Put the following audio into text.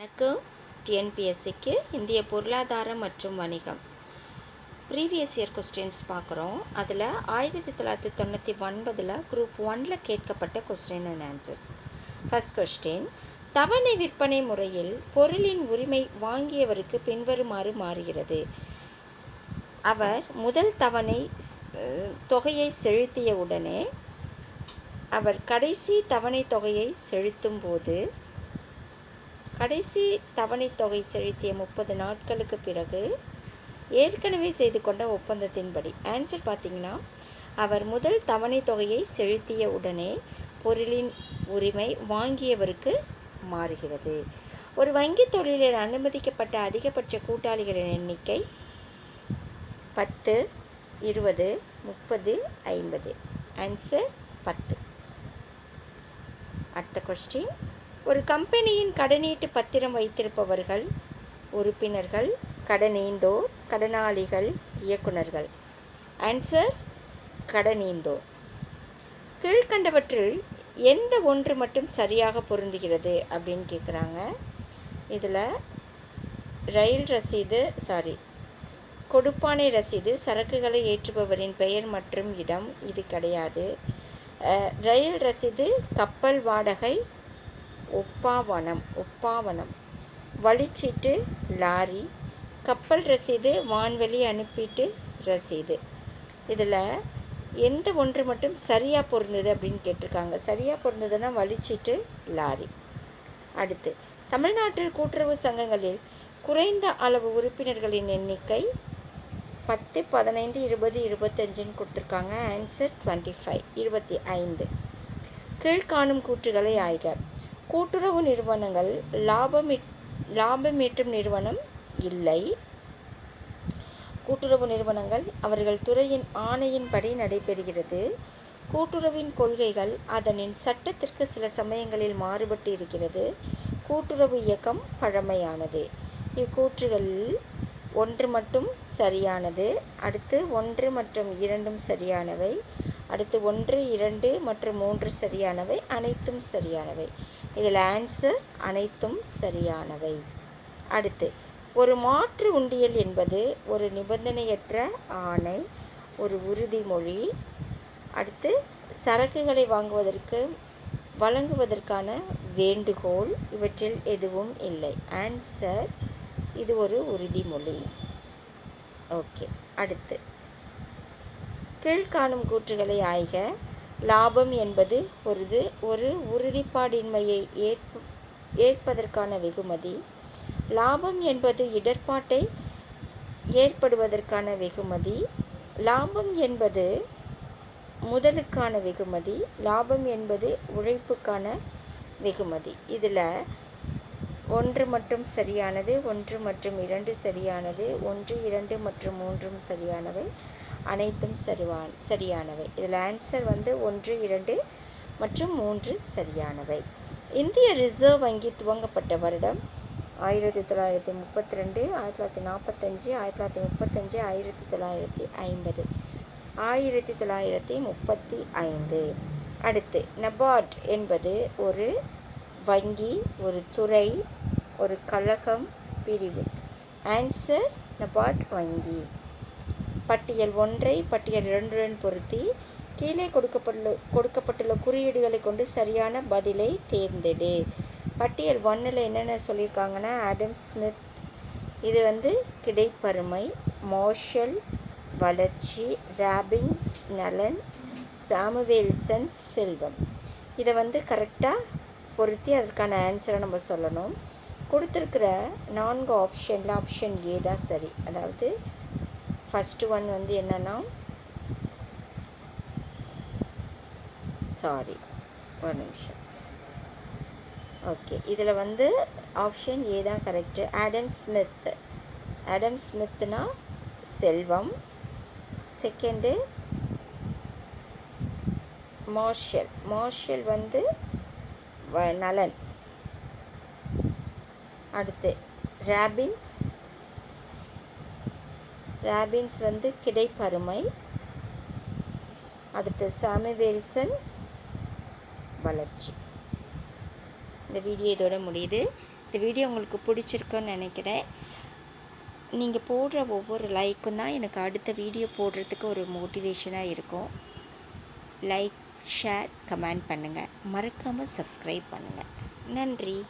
வணக்கம். டிஎன்பிஎஸ்சிக்கு இந்திய பொருளாதாரம் மற்றும் வணிகம் ப்ரீவியஸ் இயர் கொஸ்டின்ஸ் பார்க்குறோம். அதில் 1999 குரூப் 1 கேட்கப்பட்ட question and answers. First question, தவணை விற்பனை முறையில் பொருளின் உரிமை வாங்கியவருக்கு பின்வருமாறு மாறுகிறது. அவர் முதல் தவணை தொகையை செலுத்திய உடனே அவர் கடைசி தவணை தொகையை செலுத்தும் போது கடைசி தவணை தொகை செலுத்திய 30 நாட்களுக்கு பிறகு ஏற்கனவே செய்து கொண்ட ஒப்பந்தத்தின்படி. ஆன்சர் பார்த்தீங்கன்னா, அவர் முதல் தவணை தொகையை செலுத்திய உடனே பொருளின் உரிமை வாங்கியவருக்கு மாறுகிறது. ஒரு வங்கி தொழிலில் அனுமதிக்கப்பட்ட அதிகபட்ச கூட்டாளிகளின் எண்ணிக்கை 10, 20, 30, 50. ஆன்சர் 10. அடுத்த கொஸ்டின், ஒரு கம்பெனியின் கடனீட்டு பத்திரம் வைத்திருப்பவர்கள் உறுப்பினர்கள், கடனீந்தோர், கடனாளிகள், இயக்குநர்கள். ஆன்சர் கடனீந்தோர். கீழ்கண்டவற்றில் எந்த ஒன்று மட்டும் சரியாக பொருந்துகிறது அப்படின்னு கேட்குறாங்க. இதில் ரயில் ரசீது கொடுப்பானை ரசீது சரக்குகளை ஏற்றுபவரின் பெயர் மற்றும் இடம், இது கிடையாது. ரயில் ரசீது கப்பல் வாடகை ஒப்பாவனம், வழிச்சீட்டு லாரி, கப்பல் ரசீது வான்வெளி அனுப்பீட்டு ரசீது. இதில் எந்த ஒன்று மட்டும் சரியாக பொருந்தது அப்படின்னு கேட்டிருக்காங்க. சரியாக பொருந்ததுன்னா வழிச்சீட்டு லாரி. அடுத்து, தமிழ்நாட்டில் கூட்டுறவு சங்கங்களில் குறைந்த அளவு உறுப்பினர்களின் எண்ணிக்கை 10, 15, 20, 25 கொடுத்துருக்காங்க. ஆன்சர் 25, 25. கீழ்காணும் கூற்றுகளை ஆய்க. கூட்டுறவு நிறுவனங்கள் லாபமீட்டும் நிறுவனம் இல்லை. கூட்டுறவு நிறுவனங்கள் அவர்கள் துறையின் ஆணையின்படி நடைபெறுகிறது. கூட்டுறவின் கொள்கைகள் அதனின் சட்டத்திற்கு சில சமயங்களில் மாறுபட்டு இருக்கிறது. கூட்டுறவு இயக்கம் பழமையானது. இக்கூற்றுகளில் ஒன்று மட்டும் சரியானது. அடுத்து 1 மற்றும் 2 சரியானவை. அடுத்து 1, 2 மற்றும் 3 சரியானவை. அனைத்தும் சரியானவை. இதில் ஆன்சர் அனைத்தும் சரியானவை. அடுத்து, ஒரு மாற்று உண்டியல் என்பது ஒரு நிபந்தனையற்ற ஆணை, ஒரு உறுதிமொழி. அடுத்து, சரக்குகளை வழங்குவதற்கான வேண்டுகோள். இவற்றில் எதுவும் இல்லை. ஆன்சர் இது ஒரு உறுதிமொழி. ஓகே. அடுத்து, கீழ்காணும் கூற்றுகளை ஆய்க. லாபம் என்பது ஒரு உறுதிப்பாடின்மையை ஏற்பதற்கான வெகுமதி. லாபம் என்பது இடர்பாட்டை ஏற்படுவதற்கான வெகுமதி. லாபம் என்பது முதலுக்கான வெகுமதி. லாபம் என்பது உழைப்புக்கான வெகுமதி. இதில் 1 மட்டும் சரியானது, 1 மற்றும் 2 சரியானது, 1, 2 மற்றும் 3 சரியானவை. அனைத்தும் சரியானவை. இதில் ஆன்சர் 1, 2 மற்றும் 3 சரியானவை. இந்திய ரிசர்வ் வங்கி துவங்கப்பட்ட வருடம் 1932, 1945, 1935, 1950. 1935. அடுத்து, நபார்ட் என்பது ஒரு வங்கி, ஒரு துறை, ஒரு கழகம், பிரிவு. ஆன்சர் நபார்ட் வங்கி. பட்டியல் 1 பட்டியல் 2 பொருத்தி கீழே கொடுக்கப்பட்டுள்ள குறியீடுகளை கொண்டு சரியான பதிலை தேர்ந்தெடு. பட்டியல் 1 என்னென்ன சொல்லியிருக்காங்கன்னா, ஆடம் ஸ்மித், இது கிடைப்பருமை, மார்ஷல் வளர்ச்சி, ராபின்ஸ் நலன், சாமுவேல்சன் செல்வம். இதை கரெக்டாக பொருத்தி அதற்கான ஆன்சரை நம்ம சொல்லணும். கொடுத்துருக்கிற 4 ஆப்ஷனில் ஆப்ஷன் ஏ தான் சரி. அதாவது ஃபஸ்ட்டு ஒன் என்னென்னா, ஒரு நிமிஷம். ஓகே, இதில் ஆப்ஷன் ஏ தான் கரெக்டு. ஆடம் ஸ்மித்னா செல்வம். செகண்டு மார்ஷல் நலன். அடுத்து ராபின்ஸ் கிடைப்பருமை. அடுத்து சாமுவேல்சன் வளர்ச்சி. இந்த வீடியோ இதோட முடியுது. இந்த வீடியோ உங்களுக்கு பிடிச்சிருக்குன்னு நினைக்கிறேன். நீங்கள் போடுற ஒவ்வொரு லைக்கும் தான் எனக்கு அடுத்த வீடியோ போடுறதுக்கு ஒரு மோட்டிவேஷனாக இருக்கும். லைக், ஷேர், கமெண்ட் பண்ணுங்கள். மறக்காமல் சப்ஸ்கிரைப் பண்ணுங்கள். நன்றி.